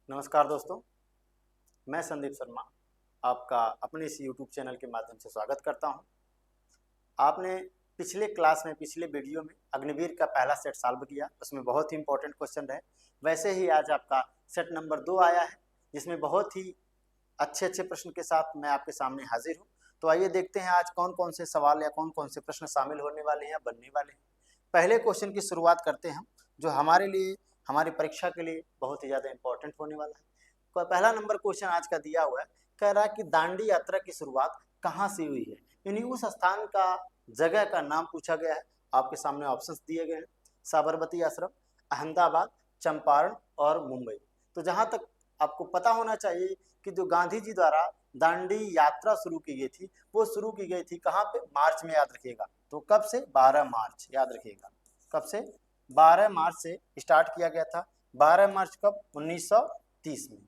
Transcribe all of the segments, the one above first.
नमस्कार दोस्तों, मैं संदीप शर्मा आपका अपने इस YouTube चैनल के माध्यम से स्वागत करता हूं। आपने पिछले क्लास में पिछले वीडियो में अग्निवीर का पहला सेट सॉल्व किया, उसमें बहुत ही इंपॉर्टेंट क्वेश्चन रहे। वैसे ही आज आपका सेट नंबर 2 आया है, जिसमें बहुत ही अच्छे अच्छे प्रश्न के साथ मैं आपके सामने हाजिर हूँ। तो आइए देखते हैं आज कौन कौन से सवाल या कौन कौन से प्रश्न शामिल होने वाले हैं, बनने वाले हैं। पहले क्वेश्चन की शुरुआत करते हैं हम, जो हमारे लिए हमारी परीक्षा के लिए बहुत ही ज़्यादा इंपॉर्टेंट होने वाला है। पहला नंबर क्वेश्चन आज का दिया हुआ है, कह रहा है कि दांडी यात्रा की शुरुआत कहाँ से हुई है, यानी उस स्थान का जगह का नाम पूछा गया है। आपके सामने ऑप्शंस दिए गए हैं, साबरमती आश्रम, अहमदाबाद, चंपारण और मुंबई। तो जहां तक आपको पता होना चाहिए कि जो गांधी जी द्वारा दांडी यात्रा शुरू की गई थी, वो शुरू की गई थी कहाँ पे, मार्च में, याद रखिएगा। तो कब से, 12 मार्च, याद रखिएगा कब से, 12 मार्च से स्टार्ट किया गया था। 12 मार्च कब, 1930 में।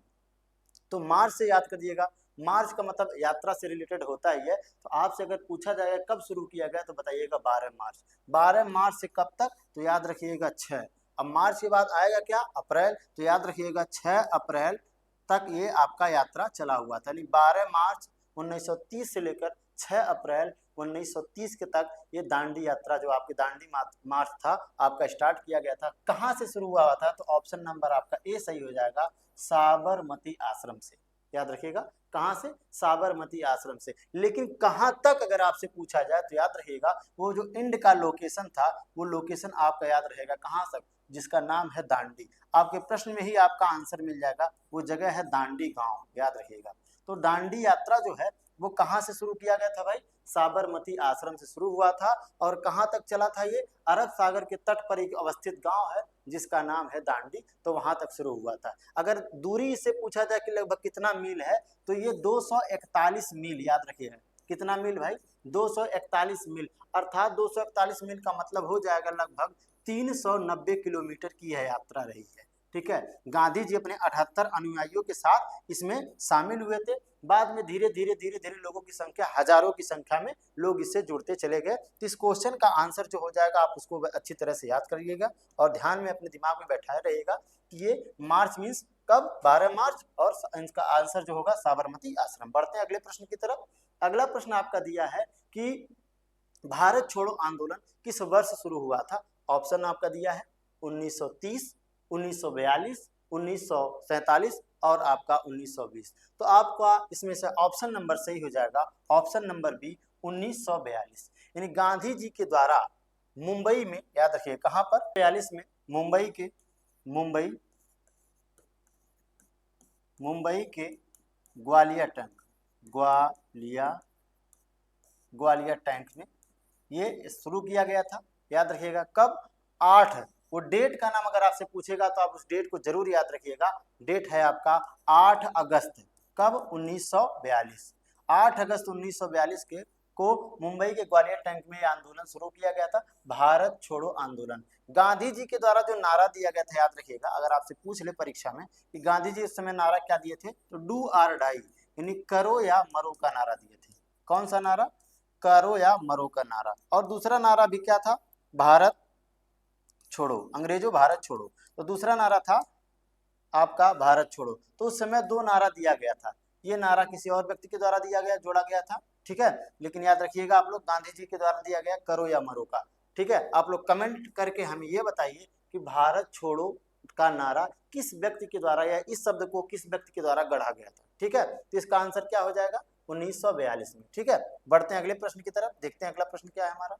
तो मार्च से याद करिएगा, मार्च का मतलब यात्रा से रिलेटेड होता ही है। तो आपसे अगर पूछा जाएगा कब शुरू किया गया, तो बताइएगा 12 मार्च। 12 मार्च से कब तक, तो याद रखिएगा 6। अब मार्च के बाद आएगा क्या, अप्रैल, तो याद रखिएगा 6 अप्रैल तक ये आपका यात्रा चला हुआ था। यानी 12 मार्च 1930 से लेकर 6 अप्रैल 1930 के तक ये दांडी यात्रा, जो आपकी दांडी मार्च था, आपका स्टार्ट किया गया था। कहाँ से शुरू हुआ था, तो ऑप्शन नंबर आपका ए सही हो जाएगा, साबरमती आश्रम से। याद रखिएगा, कहां से, साबरमती आश्रम से। लेकिन कहां तक अगर आपसे पूछा जाए, तो याद रखिएगा वो जो एंड का लोकेशन था, वो लोकेशन आपका याद रहेगा कहां तक, जिसका नाम है दांडी। आपके प्रश्न में ही आपका आंसर मिल जाएगा, वो जगह है दांडी गांव, याद रखिएगा। तो दांडी यात्रा जो है वो कहां से शुरू किया गया था भाई, साबरमती आश्रम से शुरू हुआ था। और कहां तक चला था ये, अरब सागर के तट पर एक अवस्थित गांव है जिसका नाम है दांडी, तो वहां तक शुरू हुआ था। अगर दूरी से पूछा जाए कि लगभग कितना मील है, तो ये 241 मील, याद रखिएगा। कितना मील भाई, 241 मील। अर्थात 241 मील का मतलब हो जाएगा लगभग 390 किलोमीटर की यह यात्रा रही है। ठीक है, गांधी जी अपने 78 अनुयायियों के साथ इसमें शामिल हुए थे। बाद में धीरे धीरे धीरे धीरे लोगों की संख्या, हजारों की संख्या में लोग इससे जुड़ते चले गए। तो इस क्वेश्चन का आंसर जो हो जाएगा, आप उसको अच्छी तरह से याद करिएगा और ध्यान में अपने दिमाग में बैठाए रहिएगा कि ये मार्च मीन्स कब, 12 मार्च, और इसका आंसर जो होगा साबरमती आश्रम। बढ़ते हैं अगले प्रश्न की तरफ। अगला प्रश्न आपका दिया है कि भारत छोड़ो आंदोलन किस वर्ष शुरू हुआ था। ऑप्शन आपका दिया है 1930, 1942, 1947 और आपका 1920। तो आपका इसमें से ऑप्शन नंबर सही हो जाएगा, ऑप्शन नंबर बी, 1942। यानी गांधी जी के द्वारा मुंबई में, याद रखिए कहां पर, 42 में, मुंबई मुंबई के ग्वालिया टैंक, ग्वालिया टैंक में ये शुरू किया गया था। याद रखिएगा कब, 8, वो डेट का नाम अगर आपसे पूछेगा तो आप उस डेट को जरूर याद रखिएगा। डेट है आपका 8 अगस्त, कब, 1942। 8 अगस्त 1942 के को मुंबई के ग्वालियर टैंक में आंदोलन शुरू किया गया था, भारत छोड़ो आंदोलन। गांधी जी के द्वारा जो नारा दिया गया था, याद रखिएगा, अगर आपसे पूछ ले परीक्षा में कि गांधी जी उस समय नारा क्या दिए थे, तो डू आर डाई, यानी करो या मरो का नारा दिए थे। कौन सा नारा, करो या मरो का नारा। और दूसरा नारा भी क्या था, भारत छोड़ो, अंग्रेजों भारत छोड़ो। तो दूसरा नारा था आपका भारत छोड़ो। तो उस समय 2 नारा दिया गया था। ये नारा किसी और व्यक्ति के द्वारा दिया गया, जोड़ा गया था, ठीक है। लेकिन याद रखिएगा आप लोग, गांधी जी के द्वारा दिया गया करो या मरो का। ठीक है, आप लोग कमेंट करके हमें ये बताइए कि भारत छोड़ो का नारा किस व्यक्ति के द्वारा, या इस शब्द को किस व्यक्ति के द्वारा गढ़ा गया था। ठीक है, तो इसका आंसर क्या हो जाएगा, 1942 में। ठीक है, बढ़ते हैं अगले प्रश्न की तरफ, देखते हैं अगला प्रश्न क्या है हमारा।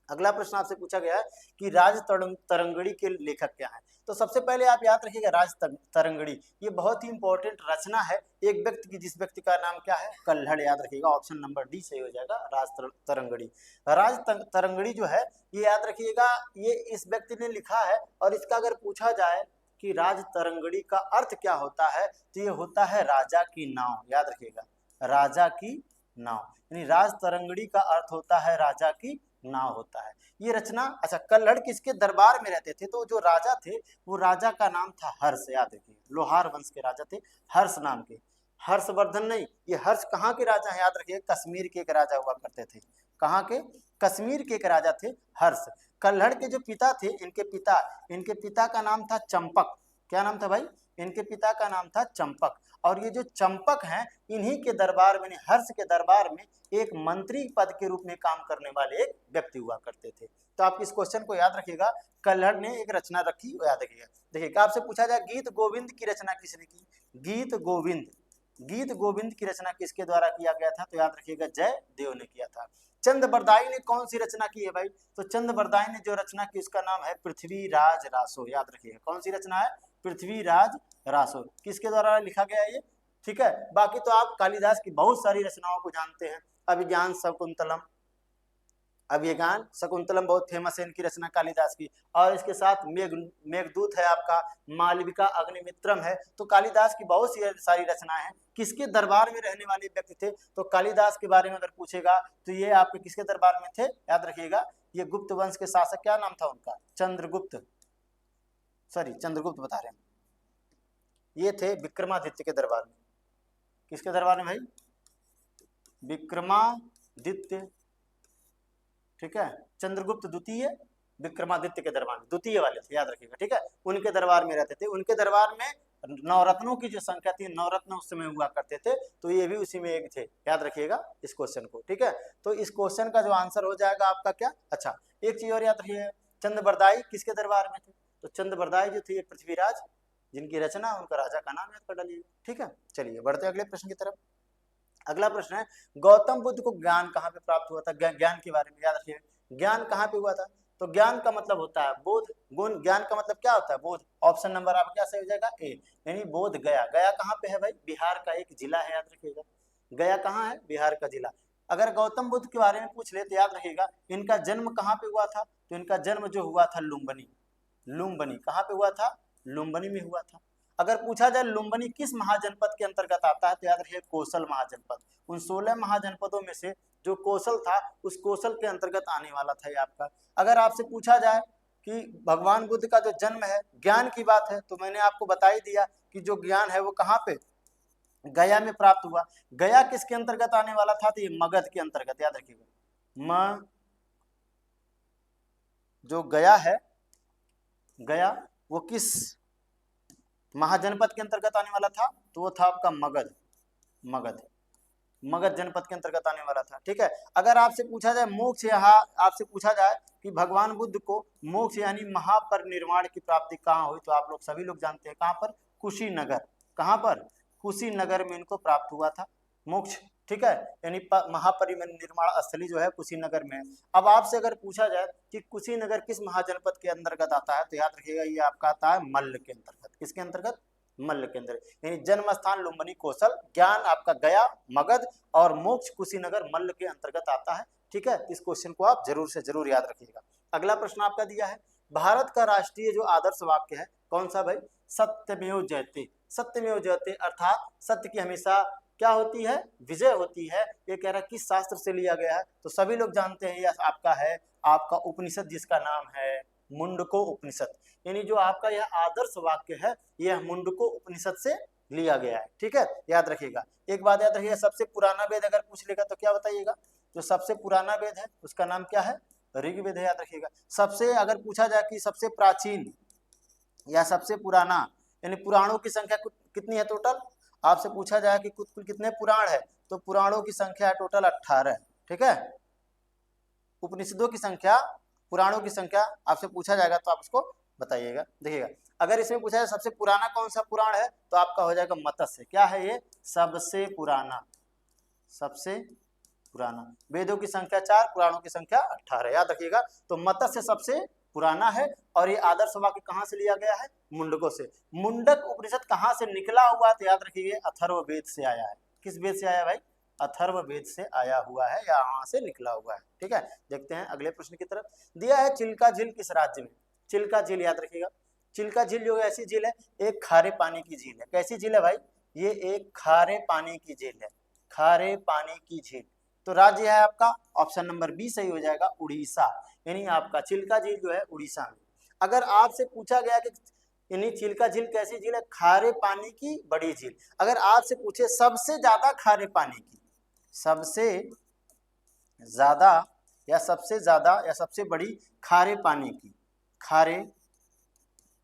अगला प्रश्न आपसे पूछा गया है कि राज तरंगड़ी के लेखक क्या है। तो सबसे पहले आप याद रखिएगा, राज तरंगड़ी ये बहुत ही इंपॉर्टेंट रचना है एक व्यक्ति की, जिस व्यक्ति का नाम क्या है, कल्हड़। याद रखिएगा, ऑप्शन नंबर डी सही हो जाएगा, राज तरंगड़ी। राज तरंगड़ी जो है, ये याद रखिएगा, ये इस व्यक्ति ने लिखा है। और इसका अगर पूछा जाए कि राज तरंगड़ी का अर्थ क्या होता है, तो ये होता है राजा की नाव। याद रखिएगा, राजा की नाव, यानी राज तरंगड़ी का अर्थ होता है राजा की नाव होता है। ये रचना, अच्छा, कल्हड़ किसके दरबार में रहते थे, तो जो राजा थे वो राजा का नाम था हर्ष। याद रखिए, लोहार वंश के राजा थे, हर्ष नाम के। हर्षवर्धन नहीं, ये हर्ष कहाँ के राजा हैं, याद रखिए, कश्मीर के एक राजा हुआ करते थे। कहाँ के, कश्मीर के एक राजा थे हर्ष। कल्हड़ के जो पिता थे, इनके पिता का नाम था चंपक। क्या नाम था भाई, इनके पिता का नाम था चंपक, और ये जो चंपक हैं इन्हीं के दरबार में, हर्ष के दरबार में एक मंत्री पद के रूप में काम करने वाले एक व्यक्ति हुआ करते थे। तो आप इस क्वेश्चन को याद रखिएगा, कल्हड़ ने एक रचना रखी, वो याद रखिएगा। देखिए आपसे पूछा जाए गीत गोविंद की रचना किसने की, गीत गोविंद, गीत गोविंद की रचना किसके द्वारा किया गया था, तो याद रखिएगा जयदेव ने किया था। चंद बरदाई ने कौन सी रचना की है भाई, तो चंद बरदाई ने जो रचना की उसका नाम है पृथ्वीराज रासो, याद रखिएगा कौन सी रचना है, पृथ्वीराज रासो, किसके द्वारा लिखा गया है ये, ठीक है। बाकी तो आप कालिदास की बहुत सारी रचनाओं को जानते हैं, अभिज्ञान शकुंतलम, अभिज्ञान शकुंतलम बहुत फेमस है इनकी रचना कालिदास की, और इसके साथ मेघदूत है आपका, मालविका अग्निमित्रम है। तो कालिदास की बहुत सी सारी रचनाएं हैं। किसके दरबार में रहने वाले व्यक्ति थे, तो कालिदास के बारे में अगर पूछेगा तो ये आपके किसके दरबार में थे, याद रखिएगा ये गुप्त वंश के शासक, क्या नाम था उनका, चंद्रगुप्त, सॉरी चंद्रगुप्त बता रहे हैं, ये थे विक्रमादित्य के दरबार में। किसके दरबार में भाई, विक्रमादित्य, ठीक है, चंद्रगुप्त द्वितीय विक्रमादित्य के दरबार में, द्वितीय वाले थे, याद रखिएगा, ठीक है, उनके दरबार में रहते थे। उनके दरबार में नवरत्नों की जो संख्या थी, नवरत्न उस समय हुआ करते थे, तो ये भी उसी में एक थे, याद रखिएगा इस क्वेश्चन को, ठीक है। तो इस क्वेश्चन का जो आंसर हो जाएगा आपका क्या, अच्छा एक चीज और याद रखिएगा, चंद्रबरदाई किसके दरबार में थे, तो चंद्रबरदाई जो थे पृथ्वीराज जिनकी रचना, उनका राजा का नाम याद कर डालिएगा, ठीक है। चलिए बढ़ते अगले प्रश्न की तरफ। अगला प्रश्न है, गौतम बुद्ध को ज्ञान कहाँ पे प्राप्त हुआ था, ज्ञान के बारे में याद रखिए, ज्ञान कहाँ पे हुआ था, तो ज्ञान का मतलब होता है बोध, गुण, ज्ञान का मतलब क्या होता है, बोध। ऑप्शन नंबर आपका क्या सही हो जाएगा, ए, यानी बोध गया। गया कहाँ पे है भाई, बिहार का एक जिला है, याद रखिएगा, गया कहाँ है, बिहार का जिला। अगर गौतम बुद्ध के बारे में पूछ ले तो याद रखिएगा इनका जन्म कहाँ पे हुआ था, तो इनका जन्म जो हुआ था लुम्बिनी, लुम्बिनी कहाँ पे हुआ था, लुम्बिनी में हुआ था। अगर पूछा जाए लुम्बिनी किस महाजनपद के अंतर्गत आता है, तो याद रखिए कौशल महाजनपद। उन 16 महाजनपदों में से जो कौशल था, उस कौशल के अंतर्गत आने वाला था ये आपका। अगर आपसे पूछा जाए कि भगवान बुद्ध का जो जन्म है, ज्ञान की बात है, तो मैंने आपको बता ही दिया कि जो ज्ञान है वो कहाँ पे, गया में प्राप्त हुआ। गया किसके अंतर्गत आने वाला था, तो ये मगध के अंतर्गत, याद रखिएगा। जो गया है, गया वो किस महाजनपद के अंतर्गत आने वाला था, तो वो था आपका मगध, मगध, मगध जनपद के अंतर्गत आने वाला था, ठीक है। अगर आपसे पूछा जाए मोक्ष, यहाँ आपसे पूछा जाए कि भगवान बुद्ध को मोक्ष यानी महापरिनिर्वाण की प्राप्ति कहाँ हुई, तो आप लोग सभी लोग जानते हैं कहाँ पर, कुशीनगर, कहाँ पर, कुशीनगर में इनको प्राप्त हुआ था मोक्ष, ठीक है, यानी महापरिनिर्वाण स्थली जो है कुशीनगर में है। अब आपसे अगर पूछा जाए कि कुशीनगर किस महाजनपद के अंतर्गत आता है, तो याद रखिएगा ये आपका आता है मल्ल के अंतर्गत, किसके अंतर्गत, मल्ल के अंदर, यानी जन्म स्थान लुम्बिनी कौशल, ज्ञान आपका गया मगध, और मोक्ष कुशीनगर मल्ल के अंतर्गत आता है, ठीक है। इस क्वेश्चन को आप जरूर से जरूर याद रखिएगा। अगला प्रश्न आपका दिया है, भारत का राष्ट्रीय जो आदर्श वाक्य है कौन सा भाई, सत्यमेव जयते, सत्यमेव जयते अर्थात सत्य की हमेशा क्या होती है, विजय होती है। ये कह रहा है किस शास्त्र से लिया गया है, तो सभी लोग जानते हैं यह आपका है, आपका उपनिषद जिसका नाम है मुंडको उपनिषद, यानी जो आपका यह आदर्श वाक्य है यह मुंडको उपनिषद से लिया गया है, ठीक है, याद रखिएगा। एक बात याद रखिएगा, सबसे पुराना वेद अगर पूछ लेगा तो क्या बताइएगा, जो सबसे पुराना वेद है उसका नाम क्या है, ऋग्वेद है, याद रखिएगा। सबसे अगर पूछा जाए कि सबसे प्राचीन या सबसे पुराना, यानी पुराणों की संख्या कितनी है टोटल, आपसे पूछा जाए कि कुल कितने पुराण है, तो पुराणों की संख्या है टोटल 18, ठीक है। उपनिषदों की संख्या, पुराणों की संख्या आपसे पूछा जाएगा तो आप उसको बताइएगा। देखिएगा अगर इसमें पूछा जाए सबसे पुराना कौन सा पुराण है, तो आपका हो जाएगा मत्स्य, क्या है ये, सबसे पुराना, सबसे पुराना। वेदों की संख्या 4, पुराणों की संख्या 18, याद रखिएगा। तो मत्स्य सबसे पुराना है, और ये आदर्श वाक्य कहाँ से लिया गया है, मुंडकों से। मुंडक उपनिषद कहाँ से निकला हुआ है, तो याद रखिए अथर्ववेद से आया है। किस वेद से आया भाई, अथर्ववेद से आया हुआ है, या वहां से निकला हुआ है, ठीक है। देखते हैं अगले प्रश्न की तरफ। दिया है चिल्का झील किस राज्य में, चिल्का झील याद रखिएगा, चिल्का झील जो ऐसी झील है, एक खारे पानी की झील है। कैसी झील है भाई, ये एक खारे पानी की झील है, खारे पानी की झील। तो राज्य है आपका ऑप्शन नंबर बी सही हो जाएगा, उड़ीसा, यानी आपका चिल्का झील जो है उड़ीसा में। अगर आपसे पूछा गया कि यानी चिल्का झील कैसी झील है, खारे पानी की बड़ी झील। अगर आपसे पूछे सबसे ज्यादा खारे पानी की, सबसे ज्यादा या सबसे ज्यादा या सबसे बड़ी खारे पानी की, खारे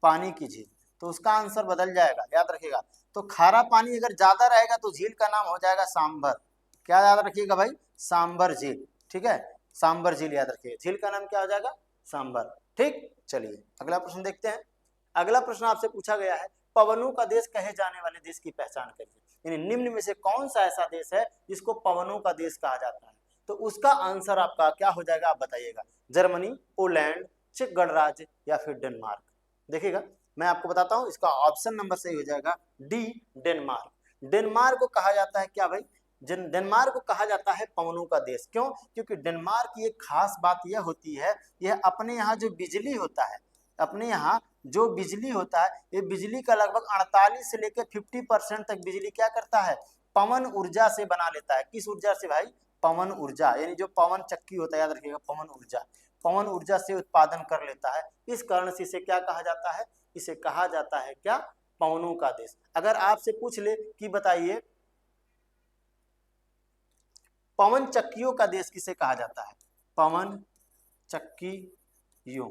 पानी की झील, तो उसका आंसर बदल जाएगा, याद रखिएगा। तो खारा पानी अगर ज्यादा रहेगा तो झील का नाम हो जाएगा सांभर। क्या याद रखिएगा भाई? सांभर झील, ठीक है, सांभर झील याद रखिएगा, झील का नाम क्या हो जाएगा? सांभर। ठीक, चलिए अगला प्रश्न देखते हैं। अगला प्रश्न आपसे पूछा गया है, पवनों का देश कहे जाने वाले देश की पहचान करिए। यानी निम्न में से कौन सा ऐसा देश है जिसको पवनों का देश कहा जाता है? तो उसका आंसर आपका क्या हो जाएगा, आप बताइएगा। जर्मनी, पोलैंड, चेक गणराज्य या फिर डेनमार्क। देखिएगा मैं आपको बताता हूं, इसका ऑप्शन नंबर सही हो जाएगा डी, डेनमार्क। डेनमार्क को कहा जाता है क्या भाई? डेनमार्क को कहा जाता है पवनों का देश। क्यों? क्योंकि डेनमार्क की एक खास बात यह होती है, यह अपने यहाँ जो बिजली होता है, अपने यहाँ जो बिजली होता है, ये बिजली का लगभग 48 से लेकर 50% तक बिजली क्या करता है? पवन ऊर्जा से बना लेता है। किस ऊर्जा से भाई? पवन ऊर्जा, यानी जो पवन चक्की होता है, याद रखिएगा, पवन ऊर्जा, पवन ऊर्जा से उत्पादन कर लेता है। इस कारण से इसे क्या कहा जाता है? इसे कहा जाता है क्या? पवनों का देश। अगर आपसे पूछ ले कि बताइए पवन चक्कियों का देश किसे कहा जाता है? पवन चक्कियों,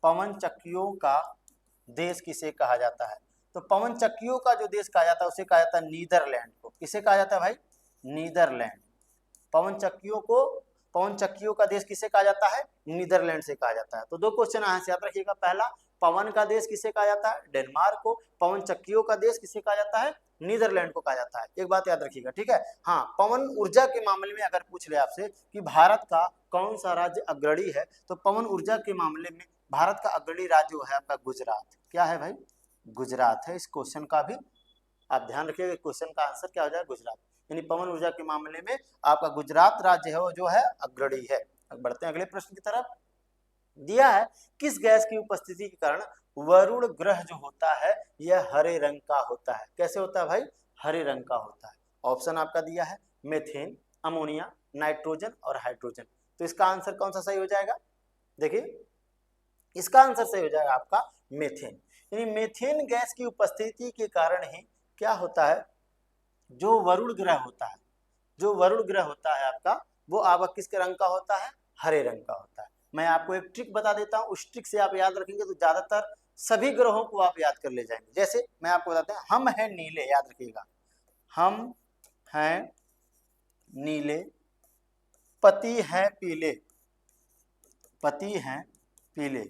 पवन चक्कियों का देश किसे कहा जाता है? तो पवन चक्कियों का जो देश कहा जाता है उसे कहा जाता है नीदरलैंड को। किसे कहा जाता है भाई? नीदरलैंड। पवन चक्कियों को, पवन चक्कियों का देश किसे कहा जाता है? नीदरलैंड से कहा जाता है। तो दो क्वेश्चन यहाँ से याद रखिएगा। पहला, पवन का देश किसे कहा जाता है? डेनमार्क को। पवन चक्कियों का देश किसे कहा जाता है? नीदरलैंड को कहा जाता है। एक बात याद रखिएगा, ठीक है। हाँ, पवन ऊर्जा के मामले में अगर पूछ ले आपसे कि भारत का कौन सा राज्य अग्रणी है, तो पवन ऊर्जा के मामले में भारत का अग्रणी राज्य जो है आपका गुजरात। क्या है भाई? गुजरात है। इस क्वेश्चन का भी आप ध्यान रखिएगा, क्वेश्चन का आंसर क्या हो जाएगा? गुजरात। यानी पवन ऊर्जा के मामले में आपका गुजरात राज्य है वो जो है अग्रणी है। बढ़ते हैं अगले प्रश्न की तरफ। दिया है, किस गैस की उपस्थिति के कारण वरुण ग्रह जो होता है यह हरे रंग का होता है? कैसे होता है भाई? हरे रंग का होता है। ऑप्शन आपका दिया है मेथेन, अमोनिया, नाइट्रोजन और हाइड्रोजन। तो इसका आंसर कौन सा सही हो जाएगा? देखिए इसका आंसर सही हो जाएगा आपका मेथेन। यानी मेथेन गैस की उपस्थिति के कारण ही क्या होता है, जो वरुण ग्रह होता है, जो वरुण ग्रह होता है आपका, वो आपका किस रंग का होता है? हरे रंग का होता है। मैं आपको एक ट्रिक बता देता हूँ, उस ट्रिक से आप याद रखेंगे तो ज्यादातर सभी ग्रहों को आप याद कर ले जाएंगे। जैसे मैं आपको बताता हूँ, हम हैं नीले, याद रखिएगा, हम हैं नीले, पति हैं पीले, पति हैं पीले,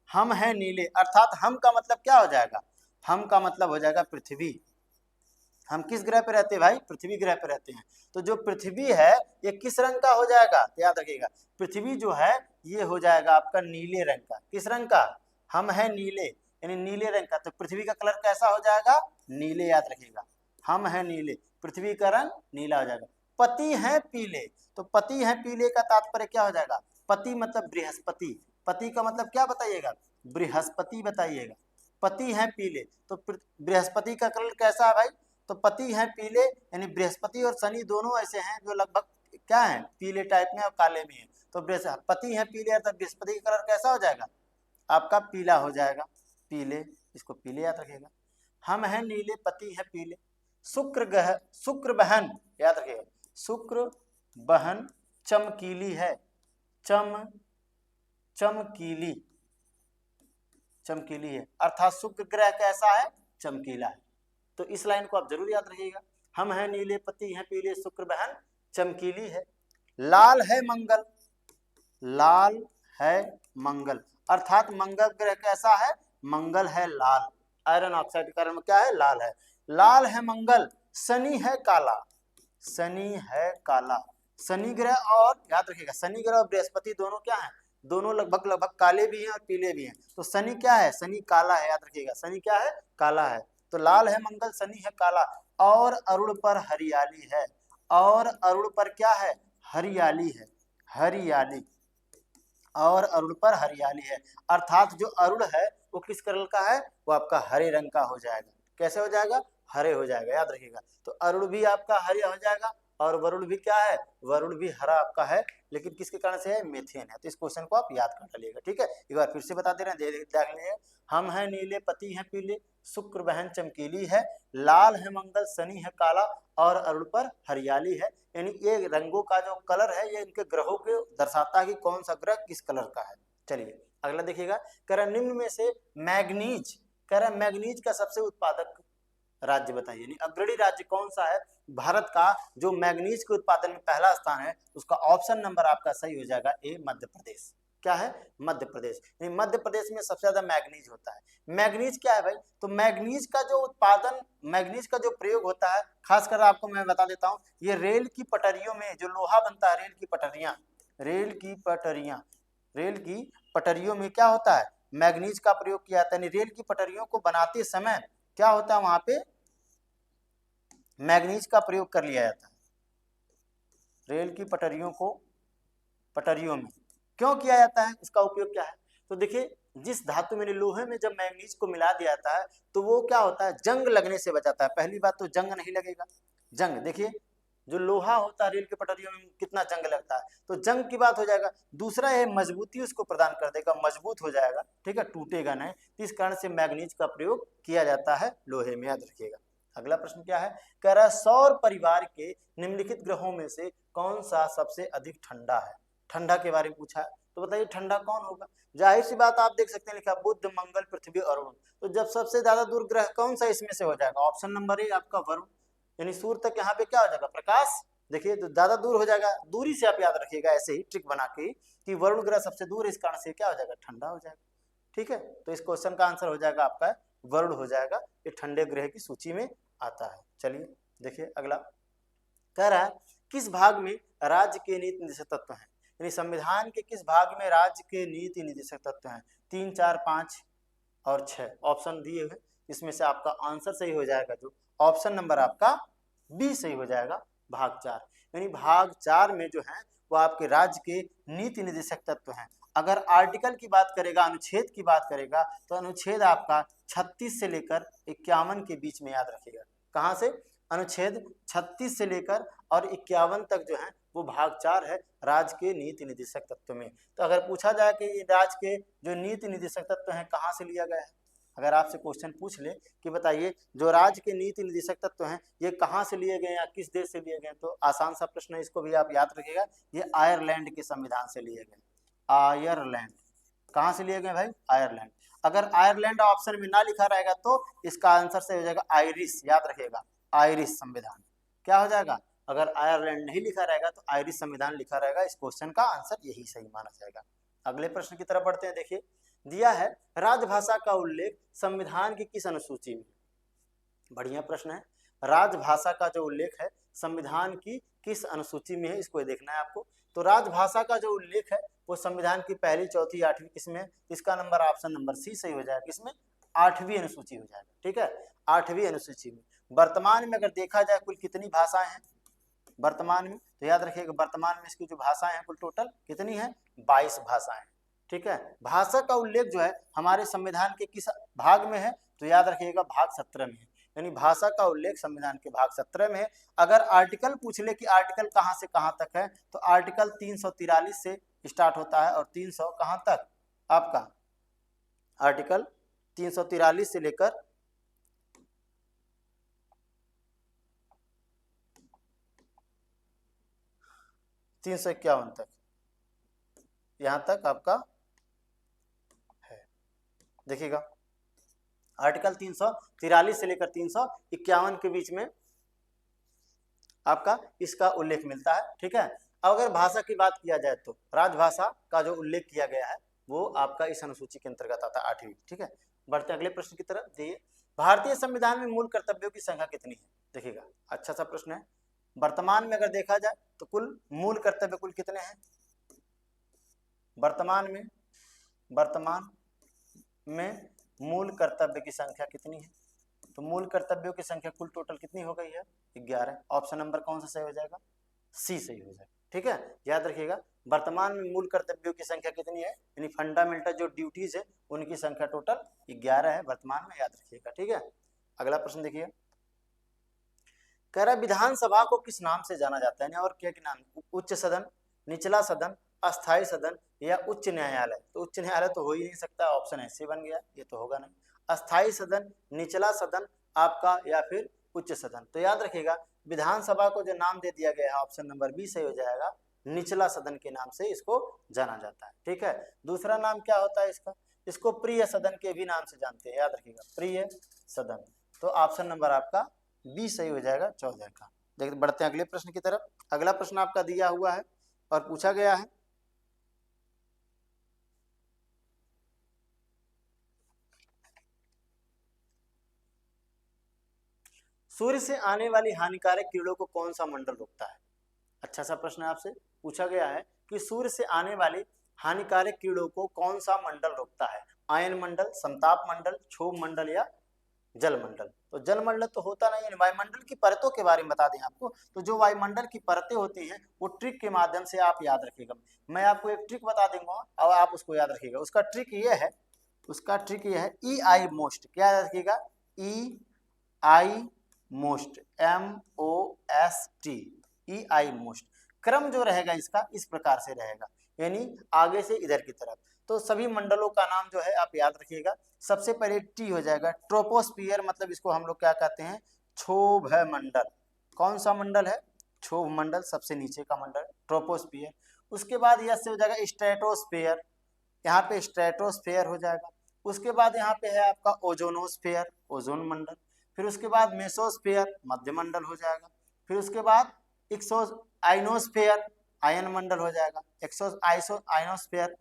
हम हैं नीले, अर्थात हम का मतलब क्या हो जाएगा? हम का मतलब हो जाएगा पृथ्वी। हम किस ग्रह पे रहते हैं भाई? पृथ्वी ग्रह पे रहते हैं। तो जो पृथ्वी है ये किस रंग का हो जाएगा? तो याद रखिएगा, पृथ्वी जो है ये हो जाएगा आपका नीले रंग का। किस रंग का? हम है नीले, यानी नीले रंग का। तो पृथ्वी का कलर कैसा हो जाएगा? नीले, याद रखिएगा, हम है नीले, पृथ्वी का रंग नीला हो जाएगा। पति है पीले, तो पति है पीले का तात्पर्य क्या हो जाएगा? पति मतलब बृहस्पति, पति का मतलब क्या बताइएगा? बृहस्पति बताइएगा। पति है पीले, तो बृहस्पति का कलर कैसा है भाई? तो पति हैं पीले, यानी बृहस्पति और शनि दोनों ऐसे हैं जो लगभग क्या है? पीले टाइप में और काले में है। तो पति हैं पीले अर्थात बृहस्पति का कलर कैसा हो जाएगा? आपका पीला हो जाएगा, पीले, इसको पीले याद रखिएगा। हम हैं नीले, पति हैं पीले। शुक्र बहन, याद रखिएगा, शुक्र बहन चमकीली है, चमकीली, चमकीली है, अर्थात शुक्र ग्रह कैसा है? चमकीला है। तो इस लाइन को आप जरूर याद रखिएगा, हम हैं नीले, पति हैं पीले, शुक्र बहन चमकीली है। लाल है मंगल, लाल है मंगल, अर्थात मंगल ग्रह कैसा है? मंगल है लाल, आयरन ऑक्साइड के कारण क्या है? लाल है। लाल है मंगल, शनि है काला, शनि है काला। शनि ग्रह और याद रखिएगा, शनि ग्रह और बृहस्पति दोनों क्या है? दोनों लगभग लगभग काले भी हैं और पीले भी हैं। तो शनि क्या है? शनि काला है, याद रखिएगा, शनि क्या है? काला है। तो लाल है मंगल, शनि है काला। और अरुण पर हरियाली है, और अरुण पर क्या है? हरियाली है, हरियाली, और अरुण पर हरियाली है, अर्थात जो अरुण है वो किस कलर का है? वो आपका हरे रंग का हो जाएगा। कैसे हो जाएगा? हरे हो जाएगा, याद रखिएगा। तो अरुण भी आपका हरे हो जाएगा, और वरुण भी क्या है? वरुण भी हरा आपका है, लेकिन किसके कारण से है? मेथेन है। तो इस क्वेश्चन को आप याद कर डालिएगा, ठीक है। एक बार फिर से बता दे रहे हैं, देख लीजिए, हम हैं नीले, पति हैं पीले, शुक्र बहन चमकीली है, लाल है मंगल, शनि है काला, और अरुण पर हरियाली है। यानी ये रंगों का जो कलर है ये इनके ग्रहों को दर्शाता है कि कौन सा ग्रह किस कलर का है। चलिए अगला देखिएगा, कह रहा निम्न में से मैग्नीज कह रहा है मैग्नीज का सबसे उत्पादक राज्य बताइए, यानी अग्रणी राज्य कौन सा है भारत का जो मैग्नीज के उत्पादन में पहला स्थान है? उसका ऑप्शन नंबर आपका सही हो जाएगा ए, मध्य प्रदेश। क्या है? मध्य प्रदेश। मध्य प्रदेश में सबसे ज्यादा मैग्नीज होता है। मैग्नीज क्या है भाई? तो मैग्नीज का जो उत्पादन, मैग्नीज का जो प्रयोग होता है, खासकर आपको मैं बता देता हूँ, ये रेल की पटरियों में जो लोहा बनता है, रेल की पटरियां, रेल की पटरियों में क्या होता है? मैग्नीज का प्रयोग किया जाता है। रेल की पटरियों को बनाते समय क्या होता है? वहां पे मैग्नीज का प्रयोग कर लिया जाता है। रेल की पटरियों में क्यों किया जाता है? इसका उपयोग क्या है? तो देखिए, जिस धातु में, लोहे में जब मैग्नीज को मिला दिया जाता है तो वो क्या होता है? जंग लगने से बचाता है। पहली बात तो जंग नहीं लगेगा। जंग देखिए, जो लोहा होता है रेल के पटरियों में कितना जंग लगता है, तो जंग की बात हो जाएगा। दूसरा है मजबूती उसको प्रदान कर देगा, मजबूत हो जाएगा, ठीक है, टूटेगा नहीं। तो इस कारण से मैग्नीज का प्रयोग किया जाता है लोहे में, याद रखिएगा। अगला प्रश्न क्या है? कह रहा है सौर परिवार के निम्नलिखित ग्रहों में से कौन सा सबसे अधिक ठंडा है? ठंडा के बारे में पूछा है, तो बताइए ठंडा कौन होगा? जाहिर सी बात, आप देख सकते हैं लिखा बुध, मंगल, पृथ्वी और वरुण। तो जब सबसे ज्यादा दूर ग्रह कौन सा इसमें से हो जाएगा? ऑप्शन नंबर ए आपका वरुण, यानी सूर्य तक यहाँ पे क्या हो जाएगा? प्रकाश। देखिए, तो ज्यादा दूर हो जाएगा, दूरी से आप याद रखिएगा ऐसे ही ट्रिक बना के कि वरुण ग्रह सबसे दूर, इस कारण से क्या हो जाएगा? ठंडा हो जाएगा। ठीक है, तो इस क्वेश्चन का आंसर हो जाएगा आपका वरुण हो जाएगा, ये ठंडे ग्रह की सूची में आता है। चलिए देखिए अगला, कह रहा है किस भाग में राज्य के नीति निर्देशक तत्व हैं? यानी संविधान के किस भाग में राज्य के नीति निर्देशक तत्व हैं? 3, 4, 5 और 6 ऑप्शन दिए हुए, इसमें से आपका आंसर सही हो जाएगा जो ऑप्शन नंबर आपका बी सही हो जाएगा, भाग 4। यानी भाग 4 में जो है वो आपके राज्य के नीति निर्देशक तत्व हैं। अगर आर्टिकल की बात करेगा, अनुच्छेद की बात करेगा, तो अनुच्छेद आपका 36 से लेकर 51 के बीच में, याद रखिएगा। कहाँ से? अनुच्छेद 36 से लेकर और 51 तक जो है वो भाग 4 है राज्य के नीति निर्देशक तत्व में। तो अगर पूछा जाए कि राज्य के जो नीति निर्देशक तत्व हैं कहाँ से लिया गया है, अगर आपसे क्वेश्चन पूछ ले कि बताइए जो राज्य के नीति निर्देशक तत्व हैं ये कहाँ से लिए गए या किस देश से लिए गए, तो आसान सा प्रश्न है, इसको भी आप याद रखिएगा, ये आयरलैंड के संविधान से लिए गए। आयरलैंड, कहाँ से लिए गए भाई? आयरलैंड। अगर आयरलैंड ऑप्शन में ना लिखा रहेगा तो इसका आंसर से हो जाएगा आयरिश, याद रखिएगा, आयरिश संविधान। क्या हो जाएगा? अगर आयरलैंड नहीं लिखा रहेगा तो आयरिश संविधान लिखा रहेगा। इस क्वेश्चन का आंसर यही सही माना जाएगा। अगले प्रश्न की तरफ बढ़ते हैं। देखिए, दिया है राजभाषा का उल्लेख संविधान की किस अनुसूची में? बढ़िया प्रश्न है। राजभाषा का जो उल्लेख है संविधान की किस अनुसूची में है, इसको देखना है आपको। तो राजभाषा का जो उल्लेख है वो संविधान की पहली, चौथी, 8वीं किसमें? इसका नंबर ऑप्शन नंबर सी सही हो जाएगा। किसमें? 8वीं अनुसूची हो जाएगा। ठीक है, 8वीं अनुसूची में। वर्तमान में अगर देखा जाए कुल कितनी भाषाएं हैं वर्तमान में, तो याद रखिएगा वर्तमान में इसकी जो भाषाएं हैं कुल टोटल कितनी है? 22 भाषाएं। ठीक है, भाषा का उल्लेख जो है हमारे संविधान के किस भाग में है? तो याद रखिएगा भाग 17 में है। यानी भाषा का उल्लेख संविधान के भाग 17 में है। अगर आर्टिकल पूछ ले कि आर्टिकल कहाँ से कहाँ तक है, तो आर्टिकल 343 से स्टार्ट होता है और 300 कहाँ तक आपका? आर्टिकल 343 से लेकर 351 तक, यहां तक आपका है। देखिएगा, आर्टिकल 343 से लेकर 351 के बीच में आपका इसका उल्लेख मिलता है। ठीक है, अब अगर भाषा की बात किया जाए तो राजभाषा का जो उल्लेख किया गया है वो आपका इस अनुसूची के अंतर्गत आता है, 8वीं। ठीक है, बढ़ते अगले प्रश्न की तरफ। देखिए, भारतीय संविधान में मूल कर्तव्यों की संख्या कितनी है? देखिएगा, अच्छा सा प्रश्न है। वर्तमान में अगर देखा जाए तो कुल मूल कर्तव्य कुल कितने हैं? वर्तमान में मूल कर्तव्य की संख्या कितनी है? तो मूल कर्तव्यों की संख्या कुल टोटल कितनी हो गई है? 11। ऑप्शन नंबर कौन सा सही हो जाएगा? सी सही हो जाएगा। ठीक है, याद रखिएगा वर्तमान में मूल कर्तव्यों की संख्या कितनी है, यानी फंडामेंटल जो ड्यूटीज है उनकी संख्या टोटल 11 है वर्तमान में, याद रखिएगा। ठीक है, अगला प्रश्न देखिए, कह रहा विधानसभा को किस नाम से जाना जाता है, और क्या नाम? उच्च सदन, निचला सदन, अस्थायी सदन या उच्च न्यायालय? तो उच्च न्यायालय तो हो ही नहीं सकता, ऑप्शन ऐसे बन गया, ये तो होगा नहीं। अस्थायी सदन, निचला सदन आपका, या फिर उच्च सदन? तो याद रखिएगा विधानसभा को जो नाम दे दिया गया है ऑप्शन नंबर बी सही हो जाएगा, निचला सदन के नाम से इसको जाना जाता है। ठीक है, दूसरा नाम क्या होता है इसका? इसको प्रिय सदन के भी नाम से जानते हैं, याद रखिएगा, प्रिय सदन। तो ऑप्शन नंबर आपका बी सही हो जाएगा 14 का। देखिए बढ़ते हैं अगले प्रश्न की तरफ। अगला प्रश्न आपका दिया हुआ है और पूछा गया है, सूर्य से आने वाली हानिकारक किरणों को कौन सा मंडल रोकता है। अच्छा सा प्रश्न आपसे पूछा गया है कि सूर्य से आने वाली हानिकारक किरणों को कौन सा मंडल रोकता है। आयन मंडल, समताप मंडल, क्षोभ मंडल या जल मंडल। तो जल मंडल तो होता नहीं है। वायुमंडल की परतों के बारे में बता दें आपको, तो जो वायुमंडल की परतें होती हैं वो ट्रिक के माध्यम से आप याद रखिएगा। मैं आपको एक ट्रिक बता दूंगा और आप उसको याद रखिएगा। उसका ट्रिक ये है, ई आई मोस्ट। क्या याद रखिएगा, E I most, MOST, E I most. क्रम जो रहेगा इसका इस प्रकार से रहेगा, यानी आगे से इधर की तरफ। तो सभी मंडलों का नाम जो है आप याद रखिएगा। सबसे पहले टी हो जाएगा, ट्रोपोस्फियर, मतलब इसको हम लोग क्या कहते हैं, क्षोभ मंडल। कौन सा मंडल है, क्षोभ मंडल, सबसे नीचे का मंडल ट्रोपोस्फियर। उसके बाद यह से हो जाएगा स्ट्रेटोस्फेयर, यहाँ पे स्ट्रेटोस्फेयर हो जाएगा। उसके बाद यहाँ पे है आपका ओजोनोस्फेयर, ओजोन मंडल। फिर उसके बाद मेसोस्फेयर, मध्य मंडल हो जाएगा। फिर उसके बाद आइनोस्फेयर, आयन मंडल हो जाएगा, आइनोस्फेयर।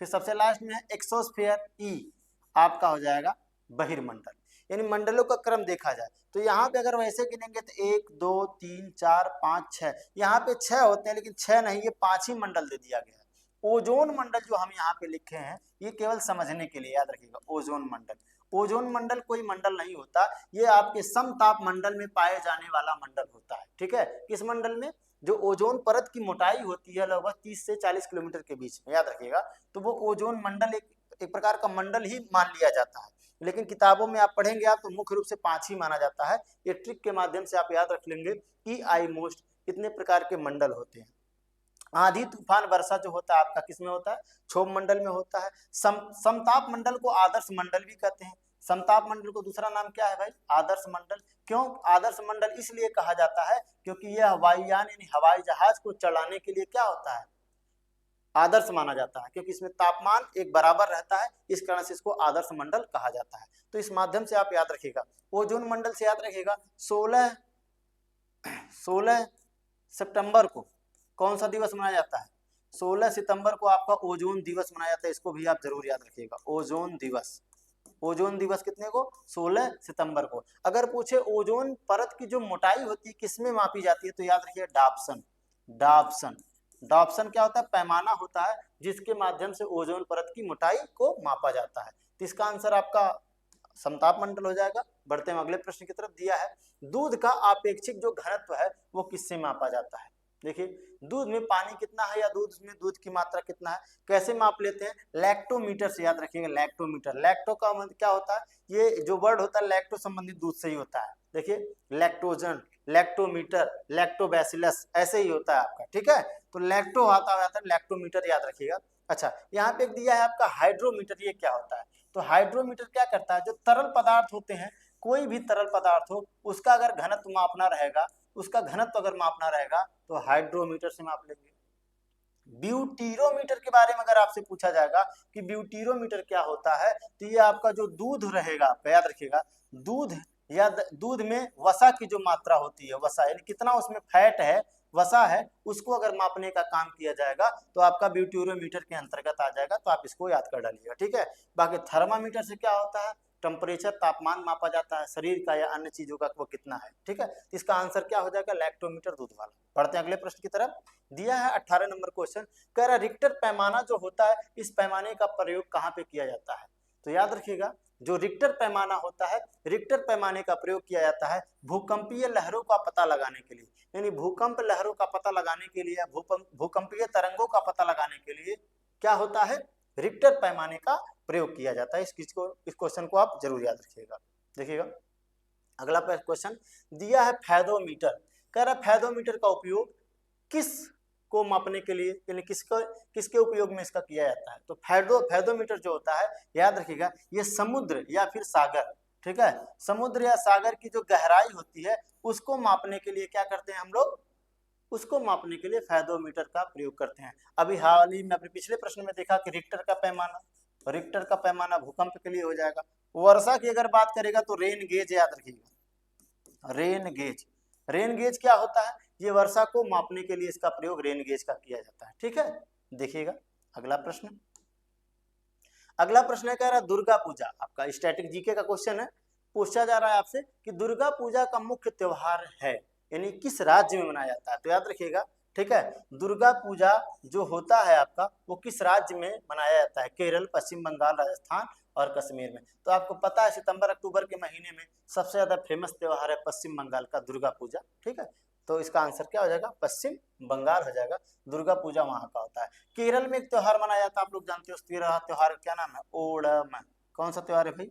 फिर सबसे लास्ट में है एक्सोस्फेयर, ई आपका हो जाएगा बहिर्मंडल। यानी मंडलों का क्रम देखा जाए तो यहाँ पे अगर वैसे गिनेंगे तो 1 2 3 4 5 6, यहाँ पे 6 होते हैं, लेकिन 6 नहीं, ये 5 ही मंडल दे दिया गया है। ओजोन मंडल जो हम यहाँ पे लिखे हैं ये केवल समझने के लिए याद रखिएगा। ओजोन मंडल, ओजोन मंडल कोई मंडल नहीं होता, ये आपके समताप मंडल में पाए जाने वाला मंडल होता है। ठीक है, किस मंडल में, जो ओजोन परत की मोटाई होती है लगभग 30 से 40 किलोमीटर के बीच में, याद रखिएगा। तो वो ओजोन मंडल एक प्रकार का मंडल ही मान लिया जाता है, लेकिन किताबों में आप पढ़ेंगे आप तो मुख्य रूप से 5 ही माना जाता है। ये ट्रिक के माध्यम से आप याद रख लेंगे ई आई मोस्ट कितने प्रकार के मंडल होते हैं। आंधी तूफान वर्षा जो होता है आपका किस में होता है, क्षोभ मंडल में होता है। समताप मंडल को आदर्श मंडल भी कहते हैं। समताप मंडल को दूसरा नाम क्या है भाई, आदर्श मंडल। क्यों आदर्श मंडल इसलिए कहा जाता है क्योंकि यह वायुयान यानी हवाई जहाज को चलाने के लिए क्या होता है, आदर्श माना जाता है, क्योंकि इसमें तापमान एक बराबर रहता है, इस कारण से इसको आदर्श मंडल कहा जाता है। तो इस माध्यम से आप याद रखिएगा। ओजोन मंडल से याद रखिएगा 16 सितंबर को कौन सा दिवस मनाया जाता है, 16 सितंबर को आपका ओजोन दिवस मनाया जाता है। इसको भी आप जरूर याद रखिएगा, ओजोन दिवस। ओजोन दिवस कितने को, 16 सितंबर को। अगर पूछे ओजोन परत की जो मोटाई होती है किसमें मापी जाती है, तो याद रखिए डाप्सन। डाप्सन, डाप्सन क्या होता है, पैमाना होता है जिसके माध्यम से ओजोन परत की मोटाई को मापा जाता है। तो इसका आंसर आपका समताप मंडल हो जाएगा। बढ़ते हैं अगले प्रश्न की तरफ। दिया है दूध का अपेक्षिक जो घनत्व है वो किससे मापा जाता है। देखिए दूध में पानी कितना है या दूध में दूध की मात्रा कितना है, कैसे माप लेते हैं, लैक्टोमीटर से। याद रखिएगा लैक्टोमीटर, लैक्टो का मतलब क्या होता है, ये जो वर्ड होता है लैक्टो संबंधित दूध से ही होता है। देखिए लैक्टोजन, लैक्टोमीटर, लैक्टोबैसिलस, ऐसे ही होता है आपका। ठीक है, तो लैक्टो आता है लैक्टोमीटर, याद रखिएगा। अच्छा यहाँ पे दिया है आपका हाइड्रोमीटर, ये क्या होता है, तो हाइड्रोमीटर क्या करता है, जो तरल पदार्थ होते हैं, कोई भी तरल पदार्थ हो उसका अगर घनत्व मापना रहेगा, उसका घनत्व अगर मापना रहेगा तो हाइड्रोमीटर से माप लेंगे। ब्यूटीरोमीटर के बारे में अगर आपसे पूछा जाएगा कि ब्यूटीरोमीटर क्या होता है, तो ये आपका जो दूध रहेगा, आपका याद रखिएगा, दूध या दूध में वसा की जो मात्रा होती है, वसा यानी कितना उसमें फैट है, वसा है, उसको अगर मापने का काम किया जाएगा तो आपका ब्यूटीरोमीटर के अंतर्गत आ जाएगा। तो आप इसको याद कर डालिएगा। ठीक है, बाकी थर्मामीटर से क्या होता है, टेम्परेचर, तापमान मापा जाता है शरीर का या अन्य चीजों का, वो कितना है। ठीक है, इसका आंसर क्या हो जाएगा, लैक्टोमीटर, दूध वाला। बढ़ते हैं अगले प्रश्न की तरफ। दिया है 18 नंबर क्वेश्चन, कह रहा रिक्टर पैमाना जो होता है इस पैमाने का प्रयोग कहाँ पे किया जाता है। तो याद रखिएगा जो रिक्टर पैमाना होता है, रिक्टर पैमाने का प्रयोग किया जाता है भूकंपीय लहरों का पता लगाने के लिए, यानी भूकंप लहरों का पता लगाने के लिए, भूकंपीय तरंगों का पता लगाने के लिए क्या होता है, रिक्टर पैमाने का प्रयोग किया जाता है। इस क्वेश्चन को आप जरूर याद रखिएगा। देखिएगा अगला क्वेश्चन दिया है फैदोमीटर, कह रहा फैदोमीटर का उपयोग किस को मापने के लिए, यानी किसके उपयोग में इसका किया जाता है। तो फैदोमीटर जो होता है याद रखिएगा, ये समुद्र या फिर सागर, ठीक है, समुद्र या सागर की जो गहराई होती है उसको मापने के लिए क्या करते हैं हम लोग, उसको मापने के लिए फैदोमीटर का प्रयोग करते हैं। अभी हाल ही में अपने पिछले प्रश्न में देखा कि रिक्टर का पैमाना, रिक्टर का पैमाना भूकंप के लिए हो जाएगा। वर्षा की अगर बात करेगा तो रेन गेज याद रखिएगा, रेन गेज। रेन गेज क्या होता है, ये वर्षा को मापने के लिए इसका प्रयोग रेन गेज का किया जाता है। ठीक है, देखिएगा अगला प्रश्न। अगला प्रश्न है कह रहा है दुर्गा पूजा, आपका स्टैटिक जीके का क्वेश्चन है। पूछा जा रहा है आपसे कि दुर्गा पूजा का मुख्य त्योहार है, यानी किस राज्य में मनाया जाता है। तो याद रखिएगा, ठीक है, दुर्गा पूजा जो होता है आपका वो किस राज्य में मनाया जाता है, केरल, पश्चिम बंगाल, राजस्थान और कश्मीर में। तो आपको पता है सितंबर अक्टूबर के महीने में सबसे ज्यादा फेमस त्योहार है पश्चिम बंगाल का दुर्गा पूजा। ठीक है, तो इसका आंसर क्या हो जाएगा, पश्चिम बंगाल हो जाएगा, दुर्गा पूजा वहां का होता है। केरल में एक त्योहार मनाया जाता है, आप लोग जानते हो उस त्योहार क्या नाम है, ओणम। कौन सा त्योहार है भाई,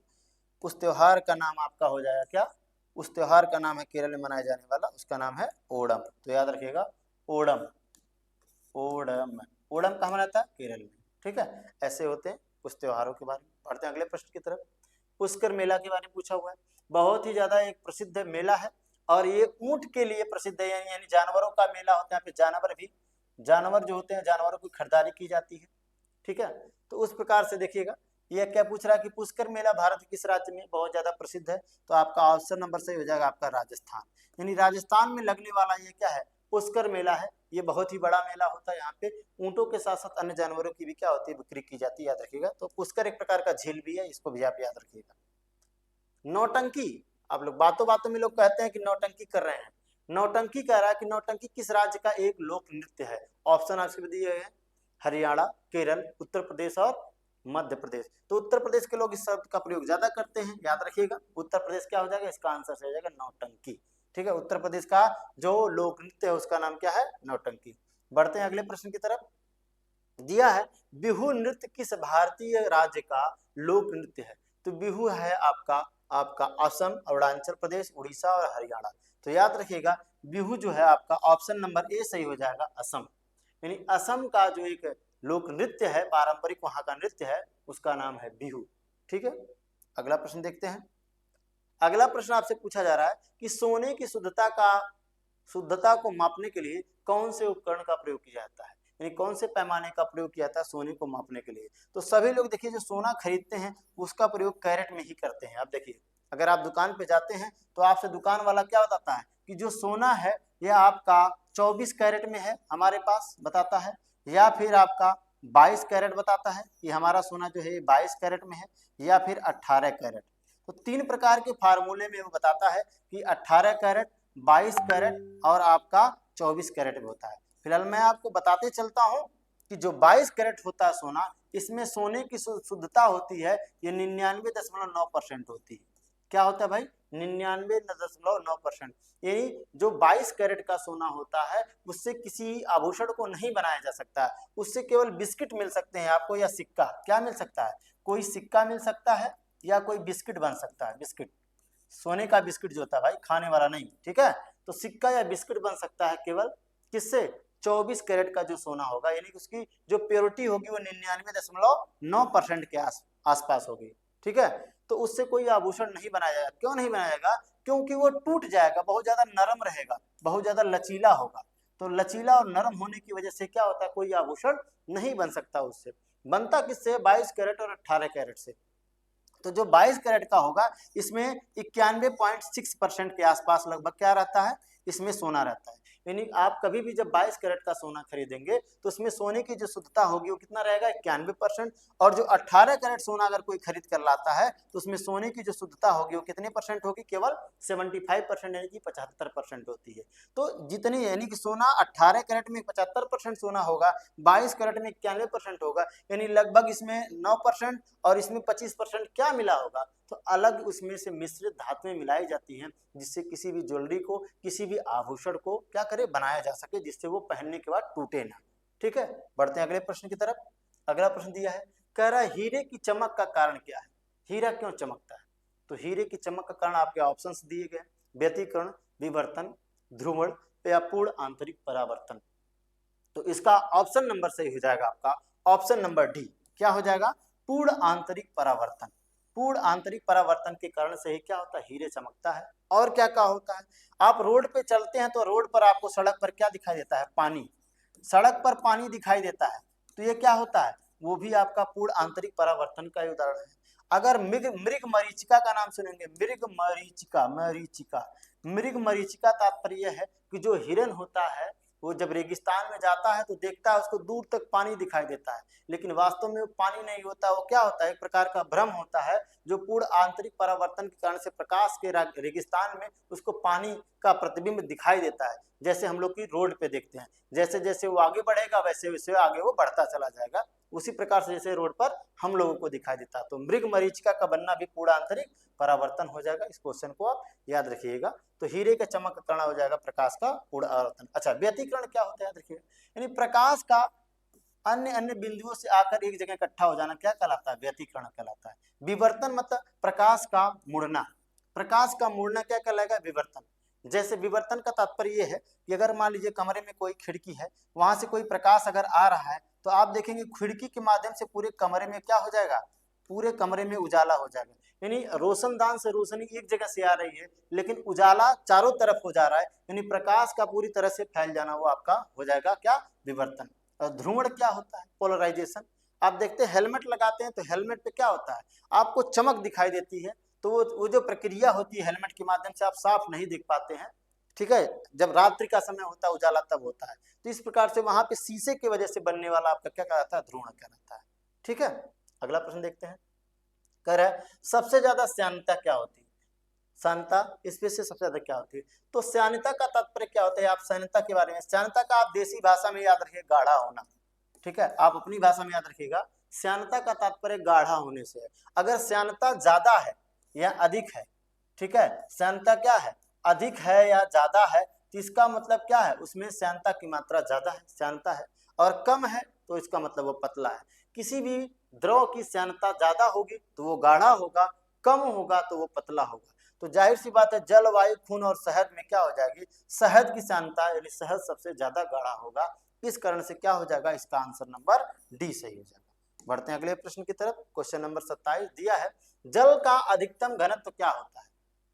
उस त्योहार का नाम आपका हो जाएगा क्या, उस त्योहार का नाम है केरल में मनाया जाने वाला, उसका नाम है ओणम। तो याद रखिएगा ओणम, ओणम, ओणम कहाँ मनाता है, केरल में। ठीक है, ऐसे होते हैं कुछ त्योहारों के बारे में। बढ़ते हैं अगले प्रश्न की तरफ। पुष्कर मेला के बारे में पूछा हुआ है, बहुत ही ज्यादा एक प्रसिद्ध मेला है और ये ऊंट के लिए प्रसिद्ध है, यानी जानवरों का मेला होता है। यहाँ पे जानवर भी, जानवर जो होते हैं जानवरों की खरीदारी की जाती है। ठीक है, तो उस प्रकार से देखिएगा ये क्या पूछ रहा है कि पुष्कर मेला भारत के किस राज्य में बहुत ज्यादा प्रसिद्ध है। तो आपका ऑप्शन नंबर सही हो जाएगा आपका राजस्थान, यानी राजस्थान में लगने वाला ये क्या है, पुष्कर मेला है। ये बहुत ही बड़ा मेला होता है, यहाँ पे ऊंटों के साथ साथ अन्य जानवरों की भी क्या होती है, बिक्री की जाती है, याद रखिएगा। तो पुष्कर एक प्रकार का झील भी है, इसको भी आप याद रखिएगा। नौटंकी, आप लोग बातों बातों में लोग कहते हैं कि नौटंकी कर रहे हैं, नौटंकी कह रहा है कि नौटंकी किस राज्य का एक लोक नृत्य है। ऑप्शन आपसे दिए हुए हैं, हरियाणा, केरल, उत्तर प्रदेश और मध्य प्रदेश। तो उत्तर प्रदेश के लोग इस शब्द का प्रयोग ज्यादा करते हैं, याद रखिएगा। उत्तर प्रदेश क्या हो जाएगा, इसका आंसर हो जाएगा नौटंकी। ठीक है, उत्तर प्रदेश का जो लोक नृत्य है उसका नाम क्या है, नौटंकी। बढ़ते हैं अगले प्रश्न की तरफ। दिया है बिहू नृत्य किस भारतीय राज्य का लोक नृत्य है। तो बिहू है आपका आपका असम, अरुणाचल प्रदेश, उड़ीसा और हरियाणा। तो याद रखिएगा बिहू जो है आपका ऑप्शन नंबर ए सही हो जाएगा, असम। यानी असम का जो एक लोक नृत्य है, पारंपरिक वहां का नृत्य है, उसका नाम है बिहू। ठीक है, अगला प्रश्न देखते हैं। अगला प्रश्न आपसे पूछा जा रहा है कि सोने की शुद्धता को मापने के लिए कौन से उपकरण का प्रयोग किया जाता है, यानी कौन से पैमाने का प्रयोग किया जाता है सोने को मापने के लिए। तो सभी लोग देखिए जो सोना खरीदते हैं उसका प्रयोग कैरेट में ही करते हैं। आप देखिए अगर आप दुकान पे जाते हैं तो आपसे दुकान वाला क्या बताता है कि जो सोना है यह आपका 24 कैरेट में है हमारे पास बताता है, या फिर आपका 22 कैरेट बताता है कि हमारा सोना जो है 22 कैरेट में है, या फिर 18 कैरेट। तो तीन प्रकार के फार्मूले में वो बताता है कि 18 कैरेट, 22 कैरेट और आपका 24 कैरेट में होता है। फिलहाल मैं आपको बताते चलता हूं कि जो 22 कैरेट होता है सोना, इसमें सोने की शुद्धता होती है ये 99.9% होती है। क्या होता है भाई, 99.9%। यानी जो 22 कैरेट का सोना होता है उससे किसी आभूषण को नहीं बनाया जा सकता, उससे केवल बिस्किट मिल सकते हैं आपको, या सिक्का। क्या मिल सकता है, कोई सिक्का मिल सकता है या कोई बिस्किट बन सकता है। बिस्किट, सोने का बिस्किट जो होता है भाई, खाने वाला नहीं। ठीक है, तो सिक्का या बिस्किट बन सकता है केवल किससे, 24 कैरेट का जो सोना होगा, यानी उसकी जो प्योरिटी होगी वो 99.9% के आसपास होगी। ठीक है, तो उससे कोई आभूषण नहीं बनाया जाएगा। क्यों नहीं बनाएगा, क्योंकि वो टूट जाएगा, बहुत ज्यादा नरम रहेगा, बहुत ज्यादा लचीला होगा। तो लचीला और नरम होने की वजह से क्या होता है, कोई आभूषण नहीं बन सकता उससे। बनता किससे, 22 कैरेट और 18 कैरेट से। तो जो 22 कैरेट का होगा इसमें 91.6% के आसपास लगभग क्या रहता है, इसमें सोना रहता है। यानी आप कभी भी जब 22 कैरेट का सोना खरीदेंगे तो उसमें सोने की जो शुद्धता होगी वो कितना रहेगा, 91%। और जो 18 कैरेट सोना अगर कोई खरीद कर लाता है तो उसमें सोने की जो शुद्धता होगी वो कितने परसेंट होगी, केवल 75%, यानी कि 75% होती है। तो जितनी, यानी कि सोना 18 कैरेट में 75% सोना होगा, 22 कैरेट में 91% होगा, यानी लगभग इसमें 9% और इसमें 25% क्या मिला होगा, तो अलग उसमें से मिश्रित धातुएं मिलाई जाती हैं, जिससे किसी भी ज्वेलरी को, किसी भी आभूषण को क्या करे, बनाया जा सके, जिससे वो पहनने के बाद टूटे ना। ठीक है, बढ़ते हैं अगले प्रश्न की तरफ। अगला प्रश्न दिया है, कह रहा है हीरे की चमक का कारण क्या है, हीरा क्यों चमकता है। तो हीरे की चमक का कारण आपके ऑप्शंस दिए गए, व्यतिकरण, विवर्तन, ध्रुवण या पूर्ण आंतरिक परावर्तन। तो इसका ऑप्शन नंबर सही हो जाएगा आपका ऑप्शन नंबर डी। क्या हो जाएगा, पूर्ण आंतरिक परावर्तन। पूर्ण आंतरिक परावर्तन के कारण से ही क्या होता है, हीरे चमकता है। और क्या क्या होता है, आप रोड पे चलते हैं तो रोड पर आपको, सड़क पर क्या दिखाई देता है, पानी। सड़क पर पानी दिखाई देता है तो ये क्या होता है, वो भी आपका पूर्ण आंतरिक परावर्तन का ही उदाहरण है। अगर मृग मरीचिका का नाम सुनेंगे, मृग मरीचिका तात्पर्य है कि जो हिरन होता है वो जब रेगिस्तान में जाता है तो देखता है उसको दूर तक पानी दिखाई देता है, लेकिन वास्तव में वो पानी नहीं होता, वो क्या होता है, एक प्रकार का भ्रम होता है जो पूर्ण आंतरिक परावर्तन के कारण से प्रकाश के रेगिस्तान में उसको पानी का प्रतिबिंब दिखाई देता है। जैसे हम लोग की रोड पे देखते हैं, जैसे जैसे वो आगे बढ़ेगा वैसे वैसे आगे वो बढ़ता चला जाएगा, उसी प्रकार से जैसे रोड पर हम लोगों को दिखाई देता है। तो मृग मरीचिका का बनना भी पूर्ण आंतरिक परावर्तन हो जाएगा। इस क्वेश्चन को आप याद रखिएगा। तो हीरे का चमक का कारण हो जाएगा प्रकाश का पूर्ण आवर्तन। अच्छा, व्यतिकरण क्या होता है याद रखिएगा, यानी प्रकाश का अन्य अन्य बिंदुओं से आकर एक जगह इकट्ठा हो जाना क्या कहलाता है, व्यतिकरण कहलाता है। विवर्तन मतलब प्रकाश का मुड़ना, प्रकाश का मुड़ना क्या कहलाएगा, विवर्तन। जैसे विवर्तन का तात्पर्य है कि अगर मान लीजिए कमरे में कोई खिड़की है, वहां से कोई प्रकाश अगर आ रहा है तो आप देखेंगे खिड़की के माध्यम से पूरे कमरे में क्या हो जाएगा, पूरे कमरे में उजाला हो जाएगा। यानी रोशनदान से रोशनी एक जगह से आ रही है लेकिन उजाला चारों तरफ हो जा रहा है, यानी प्रकाश का पूरी तरह से फैल जाना वो आपका हो जाएगा क्या, विवर्तन। और ध्रुवण क्या होता है, पोलराइजेशन। आप देखते हैं हेलमेट लगाते हैं तो हेलमेट पे क्या होता है, आपको चमक दिखाई देती है, तो वो जो प्रक्रिया होती है हेलमेट के माध्यम से आप साफ नहीं देख पाते हैं, ठीक है, जब रात्रि का समय होता है उजाला तब होता है। तो इस प्रकार से वहां पे शीशे की वजह से बनने वाला आपका क्या कहलाता है, ध्रुवण कहलाता है। ठीक है, अगला प्रश्न देखते हैं। कह रहा है सबसे ज्यादा श्यानता क्या होती है, श्यानता इसमें से सबसे ज्यादा क्या होती है। तो श्यानता का तात्पर्य क्या होता है, आप श्यानता के बारे में, श्यानता का आप देसी भाषा में याद रखिए, गाढ़ा होना। ठीक है, आप अपनी भाषा में याद रखिएगा, श्यानता का तात्पर्य गाढ़ा होने से है। अगर श्यानता ज्यादा है या अधिक है, ठीक है, श्यानता क्या है, अधिक है या ज्यादा है, तो इसका मतलब क्या है, उसमें श्यानता की मात्रा ज्यादा है, श्यानता है। और कम है तो इसका मतलब वो पतला है। किसी भी द्रव की श्यानता ज्यादा होगी तो वो गाढ़ा होगा, कम होगा तो वो पतला होगा। तो जाहिर सी बात है जल, वायु, खून और शहद में क्या हो जाएगी, शहद की श्यानता यानी शहद सबसे ज्यादा गाढ़ा होगा। इस कारण से क्या हो जाएगा, इसका आंसर नंबर डी सही हो जाएगा। बढ़ते हैं अगले प्रश्न की तरफ। क्वेश्चन नंबर 27 दिया है, जल का अधिकतम घनत्व क्या होता है।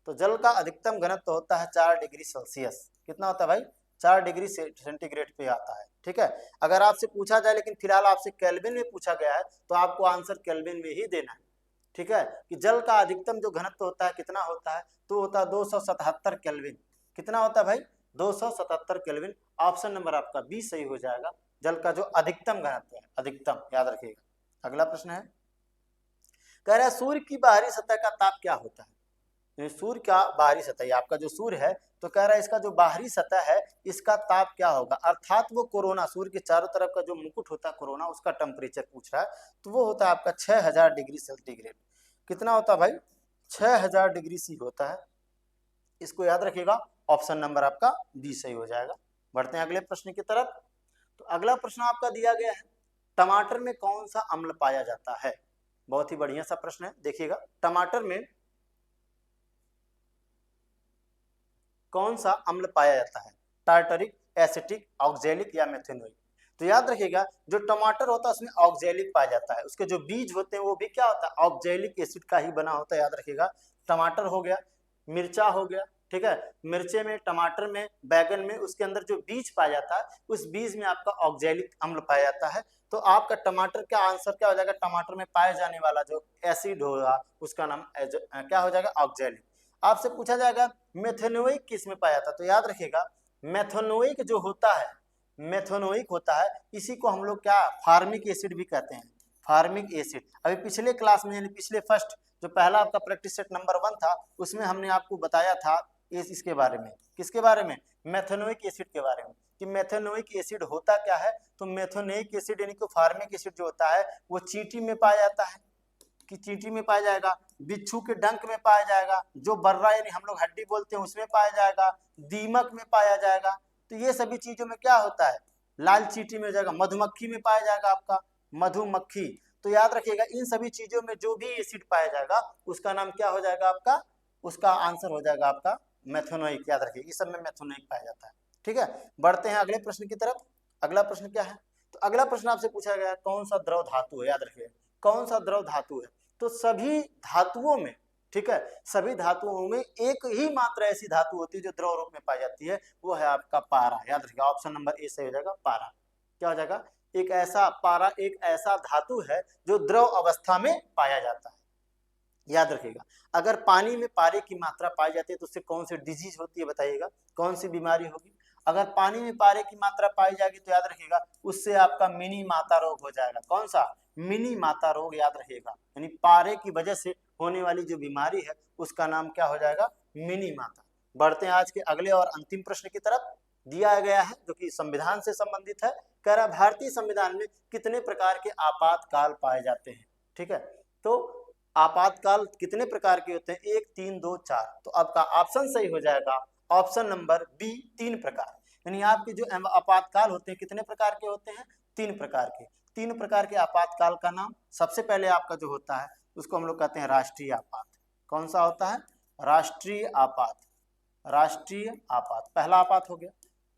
तो जल का अधिकतम घनत्व होता है 4 डिग्री सेल्सियस। कितना होता है भाई, 4 डिग्री सेंटीग्रेड पे आता है। ठीक है, अगर आपसे पूछा जाए, लेकिन फिलहाल आपसे केल्विन में पूछा गया है तो आपको आंसर केल्विन में ही देना है। ठीक है, कि जल का अधिकतम जो घनत्व होता है कितना होता है, तो होता है 277 केल्विन। कितना होता है भाई, 277 केल्विन। ऑप्शन नंबर आपका बी सही हो जाएगा, जल का जो अधिकतम घनत्व है, अधिकतम याद रखिएगा। अगला प्रश्न है, कह रहा है सूर्य की बाहरी सतह का ताप क्या होता है। सूर्य का बाहरी सतह, आपका जो सूर्य है, तो कह रहा है इसका जो बाहरी सतह है इसका ताप क्या होगा, अर्थात वो कोरोना, सूर्य के चारों तरफ का जो मुकुट होता है कोरोना, उसका टेम्परेचर पूछ रहा है। तो वो होता है आपका 6000 डिग्री सेंटीग्रेड। कितना होता है भाई, 6000 डिग्री सी होता है। इसको याद रखिएगा, ऑप्शन नंबर आपका बी सही हो जाएगा। बढ़ते हैं अगले प्रश्न की तरफ। तो अगला प्रश्न आपका दिया गया है, टमाटर में कौन सा अम्ल पाया जाता है। बहुत ही बढ़िया सा प्रश्न है, देखिएगा, टमाटर में कौन सा अम्ल पाया जाता है, टार्टरिक, एसिटिक, ऑक्जेलिक या मेथेनोइक। तो याद रखिएगा जो टमाटर होता है उसमें ऑक्जेलिक पाया जाता है, उसके जो बीज होते हैं वो भी क्या होता है, ऑक्जेलिक एसिड का ही बना होता है। याद रखिएगा, टमाटर हो गया, मिर्चा हो गया, ठीक है, मिर्चे में, टमाटर में, बैगन में, उसके अंदर जो बीज पाया जाता है उस बीज में आपका ऑक्जेलिक अम्ल पाया जाता है। तो आपका टमाटर का आंसर क्या हो जाएगा, टमाटर में पाए जाने वाला जो एसिड होगा उसका नाम क्या हो जाएगा, ऑक्जेलिक। आपसे पूछा जाएगा मेथेनोइक किस में पाया जाता है, तो याद रखिएगा मेथेनोइक जो होता है, मेथेनोइक होता है, इसी को हम लोग क्या फार्मिक एसिड भी कहते हैं, फार्मिक एसिड। अभी पिछले क्लास में यानी पिछले फर्स्ट जो पहला आपका प्रैक्टिस सेट नंबर 1 था उसमें हमने आपको बताया था इसके बारे में, किसके बारे में, मेथेनोइक एसिड के बारे में, कि मेथेनोइक एसिड होता क्या है। तो मेथेनोइक एसिड यानी कि फार्मिक एसिड जो होता है वो चींटी में पाया जाता है, कि चींटी में पाया जाएगा, बिच्छू के डंक में पाया जाएगा, जो बर्रा यानी हम लोग हड्डी बोलते हैं उसमें पाया जाएगा, दीमक में पाया जाएगा। तो ये सभी चीजों में क्या होता है, लाल चींटी में हो जाएगा, मधुमक्खी में पाया जाएगा आपका मधुमक्खी। तो याद रखिएगा इन सभी चीजों में जो भी एसिड पाया जाएगा उसका नाम क्या हो जाएगा आपका, उसका आंसर हो जाएगा आपका मेथेनोइक। याद रखिए इस सब में मेथेनोइक पाया जाता है। ठीक है, बढ़ते हैं अगले प्रश्न की तरफ। अगला प्रश्न क्या है, तो अगला प्रश्न आपसे पूछा गया है कौन सा द्रव धातु है। याद रखिए कौन सा द्रव धातु है। तो सभी धातुओं में, ठीक है, सभी धातुओं में एक ही मात्र ऐसी धातु होती है जो द्रव रूप में पाई जाती है, वो है आपका पारा। याद रखिएगा ऑप्शन नंबर ए सही हो जाएगा, पारा। क्या हो जाएगा, एक ऐसा पारा एक ऐसा धातु है जो द्रव अवस्था में पाया जाता है। याद रखिएगा, अगर पानी में पारे की मात्रा पाई जाती है तो उससे कौन सी डिजीज होती है, बताइएगा कौन सी बीमारी होगी। अगर पानी में पारे की मात्रा पाई जाएगी तो याद रखिएगा उससे आपका मिनी माता रोग हो जाएगा। कौन सा? मिनी माता रोग, याद रखिएगा। यानी पारे की वजह से होने वाली जो बीमारी है उसका नाम क्या हो जाएगा? मिनी माता। बढ़ते हैं आज के अगले और अंतिम प्रश्न की तरफ। दिया गया है जो कि संविधान से संबंधित है। कह रहा भारतीय संविधान में कितने प्रकार के आपातकाल पाए जाते हैं। ठीक है, तो आपातकाल कितने प्रकार के होते हैं? 1, 3, 2, 4। तो आपका ऑप्शन सही हो जाएगा ऑप्शन नंबर बी, 3 प्रकार। यानी आपके जो आपातकाल होते हैं कितने प्रकार के होते हैं? 3 प्रकार के। 3 प्रकार के आपातकाल का नाम, सबसे पहले आपका जो होता है उसको हम लोग कहते हैं राष्ट्रीय आपात। कौन सा होता है? राष्ट्रीय आपात। राष्ट्रीय आपात पहला आपात हो गया।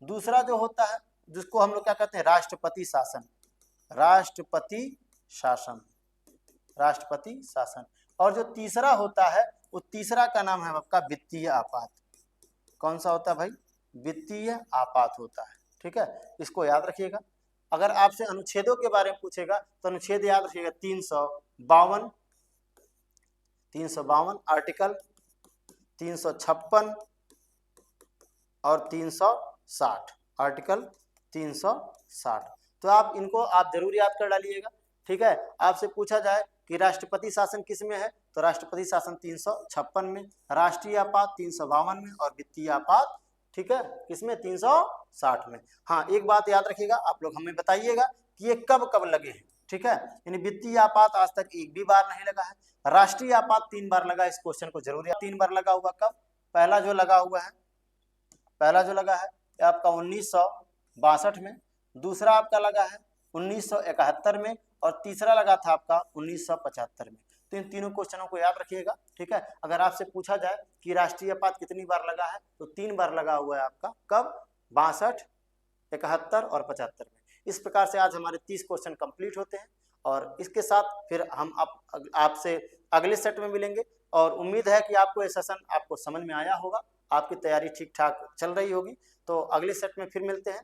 दूसरा जो होता है जिसको हम लोग क्या कहते हैं? राष्ट्रपति शासन। राष्ट्रपति शासन। राष्ट्रपति शासन। और जो तीसरा होता है वो तीसरा का नाम है आपका वित्तीय आपात। कौन सा होता है भाई? वित्तीय आपात होता है। ठीक है, इसको याद रखिएगा। अगर आपसे अनुच्छेदों के बारे में पूछेगा तो अनुच्छेद याद रखिएगा 352, 352 आर्टिकल, 356 और 360 आर्टिकल 360। तो आप इनको आप जरूर याद कर डालिएगा। ठीक है, आपसे पूछा जाए कि राष्ट्रपति शासन किस में है तो राष्ट्रपति शासन 356 में, राष्ट्रीय आपात 352 में और वित्तीय आपात ठीक है किसमें? 360 में। हाँ, एक बात याद रखिएगा, आप लोग हमें बताइएगा कि ये कब कब लगे हैं। ठीक है, यानी वित्तीय आपात आज तक एक भी बार नहीं लगा है। राष्ट्रीय आपात 3 बार लगा। इस क्वेश्चन को जरूर 3 बार लगा हुआ। कब? पहला जो लगा हुआ है, पहला जो लगा है आपका 1962 में, दूसरा आपका लगा है 1971 में और तीसरा लगा था आपका 1975 में। तो इन तीनों क्वेश्चनों को याद रखिएगा। ठीक है, अगर आपसे पूछा जाए कि राष्ट्रीय आपात कितनी बार लगा है तो 3 बार लगा हुआ है आपका। कब? 62, 71 और 75 में। इस प्रकार से आज हमारे 30 क्वेश्चन कंप्लीट होते हैं और इसके साथ फिर हम आपसे अगले सेट में मिलेंगे और उम्मीद है कि आपको ये सेशन आपको समझ में आया होगा, आपकी तैयारी ठीक ठाक चल रही होगी। तो अगले सेट में फिर मिलते हैं।